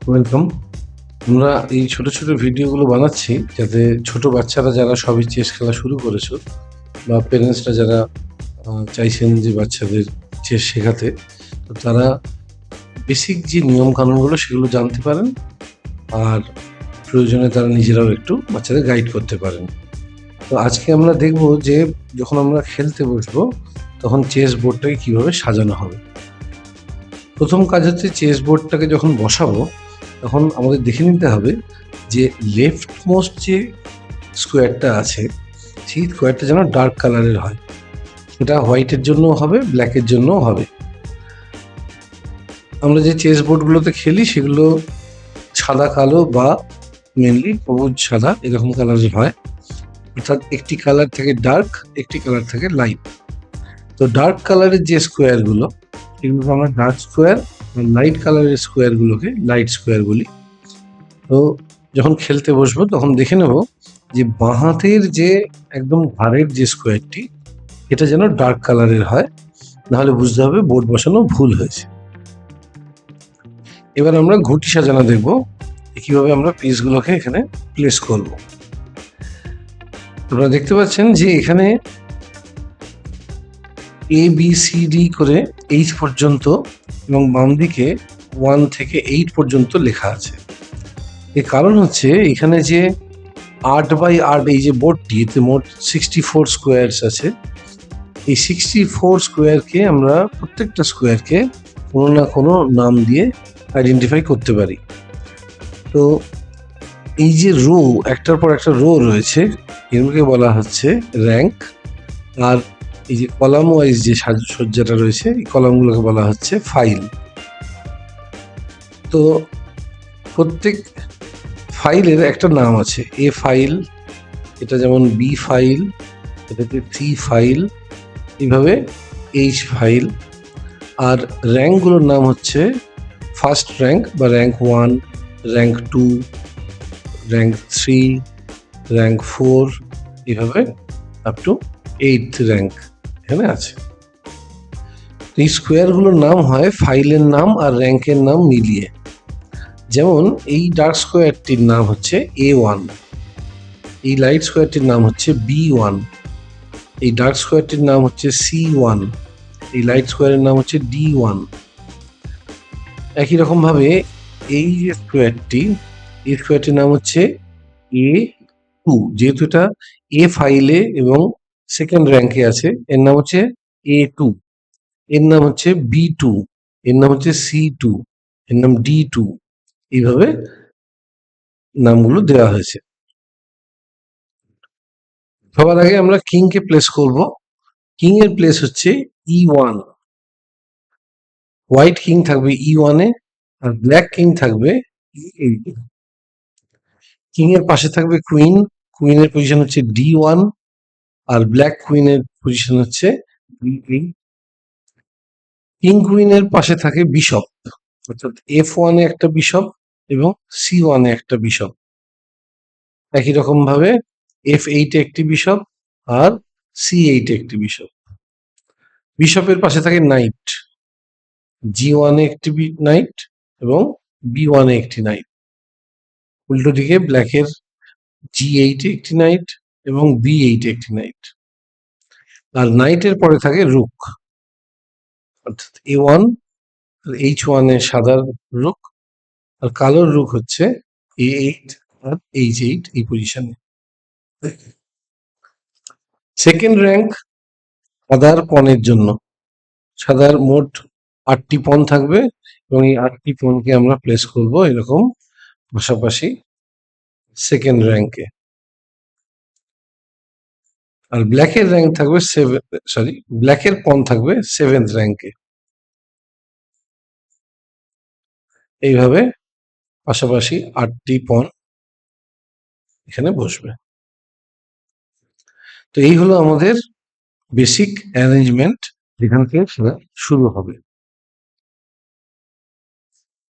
Welcome. আমরা এই ছোট ছোট ভিডিওগুলো বানাচ্ছি যাতে ছোট বাচ্চারা যারা সবে চেস খেলা শুরু করেছো বা পেরেন্টসরা যারা চাইছেন যে বাচ্চাদের চেস শেখাতে, তো তারা বেসিক যে নিয়ম কানুনগুলো সেগুলো জানতে পারেন, আর প্রয়োজনে তারা নিজেরাও একটু বাচ্চাদের গাইড করতে পারেন। তো আজকে আমরা দেখব যে যখন আমরা খেলতে বসবো তখন চেস বোর্ডটাকে কীভাবে সাজানো হবে। প্রথম কাজ হচ্ছে চেস বোর্ডটাকে যখন বসাবো তখন আমাদের দেখে নিতে হবে যে লেফট মোস্ট যে স্কোয়ারটা আছে সেই স্কোয়ারটা যেন ডার্ক কালারের হয়। সেটা হোয়াইটের জন্যও হবে, ব্ল্যাকের জন্যও হবে। আমরা যে চেস বোর্ডগুলোতে খেলি সেগুলো সাদা কালো বা মেনলি সবুজ সাদা এরকম কালারের হয়, অর্থাৎ একটি কালার থেকে ডার্ক, একটি কালার থেকে লাইট। তো ডার্ক কালারের যে স্কোয়ারগুলো সেগুলোকে আমরা ডার্ক স্কোয়ার, লাইট কালারের স্কোয়ারগুলোকে লাইট স্কোয়ার বলি। তো যখন খেলতে বসবো তখন দেখে নেব যে বাঁ হাতের যে একদম ধারের যে স্কোয়ারটি এটা যেন ডার্ক কালারের হয়, নাহলে বুঝতে হবে বোর্ড বসানো ভুল হয়েছে। এবার আমরা ঘুঁটি সাজানো দেখব কিভাবে আমরা পিসগুলোকে এখানে প্লেস করব। আপনারা দেখতে পাচ্ছেন যে এখানে ABCD করে H পর্যন্ত এবং বাম দিকে 1 থেকে 8 পর্যন্ত লেখা আছে। এর কারণ হচ্ছে এখানে যে 8x8 এই যে বোর্ডটি, এতে মোট 64 স্কোয়ারস আছে। এই 64 স্কোয়ারকে আমরা প্রত্যেকটা স্কোয়ারকে কোনো না কোনো নাম দিয়ে আইডেন্টিফাই করতে পারি। তো এই যে রো, একটার পর একটা রো রয়েছে, এগুলোকে বলা হচ্ছে র্যাঙ্ক। আর এই যে কলাম ওয়াইজ যে সাজসজ্জাটা রয়েছে এই কলামগুলোকে বলা হচ্ছে ফাইল। তো প্রত্যেক ফাইলের একটা নাম আছে। এ ফাইল, এটা যেমন বি ফাইল, এটাতে সি ফাইল, এইভাবে এইচ ফাইল। আর র্যাঙ্কগুলোর নাম হচ্ছে ফার্স্ট র্যাঙ্ক বা র্যাঙ্ক 1, র্যাঙ্ক 2, র্যাঙ্ক 3, র্যাঙ্ক 4, এইভাবে আপ টু 8th র্যাঙ্ক এখানে আছে। এই স্কোয়ারগুলোর নাম হয় ফাইলের নাম আর র্যাঙ্কের নাম মিলিয়ে। যেমন এই ডার্ক স্কোয়ারটির নাম হচ্ছে A1, এই লাইট স্কোয়ারটির নাম হচ্ছে B1, এই ডার্ক স্কোয়ারটির নাম হচ্ছে C1, এই লাইট স্কোয়ারের নাম হচ্ছে D1। একই রকমভাবে এই যে স্কোয়ারটি, এই স্কোয়ারটির নাম হচ্ছে A2, যেহেতু এটা এ ফাইলে এবং সেকেন্ড র্যাঙ্কে আছে এর নাম হচ্ছে A2, এর নাম হচ্ছে B2, এর নাম হচ্ছে C2, এর নাম D2। এইভাবে নামগুলো দেওয়া হয়েছে। সবার আগে আমরা কিংকে প্লেস করব। কিং এর প্লেস হচ্ছে E1, হোয়াইট কিং থাকবে E1 এ আর ব্ল্যাক কিং থাকবে E8 এ। কিং এর পাশে থাকবে কুইন, কুইনের পজিশন হচ্ছে D1 আর ব্ল্যাক কুইনের পজিশন হচ্ছে B8। কিং কুইনের পাশে থাকে বিশপ, অর্থাৎ F1 এ একটা বিশপ এবং C1 এ একটা বিশপ। একই রকম ভাবে F8 এ একটি বিশপ আর C8 এ একটি বিশপ। বিশপের পাশে থাকে নাইট, G1 এ একটি নাইট এবং B1 এ একটি নাইট। উল্টো দিকে ব্ল্যাকের G8 এ একটি নাইট এবং B8 এ একটি নাইট। আর নাইটের পরে থাকে রুক, অর্থাৎ A1 আর H1 এ সাদা রুক আর কালোর রুক হচ্ছে A8 আর H8 এই পজিশনে। সেকেন্ড র্যাঙ্ক সাদার পনের জন্য। সাদার মোট 8টি পন থাকবে এবং এই 8টি পনকে আমরা প্লেস করব এরকম পাশাপাশি সেকেন্ড র্যাঙ্কে। আর ব্ল্যাকের র্যাঙ্ক থাকবে ব্ল্যাকের পন থাকবে 7th র্যাঙ্কে। এইভাবে পাশাপাশি 8টি পন এখানে বসবে। তো এই হলো আমাদের বেসিক অ্যারেঞ্জমেন্ট যেখান থেকে শুরু হবে।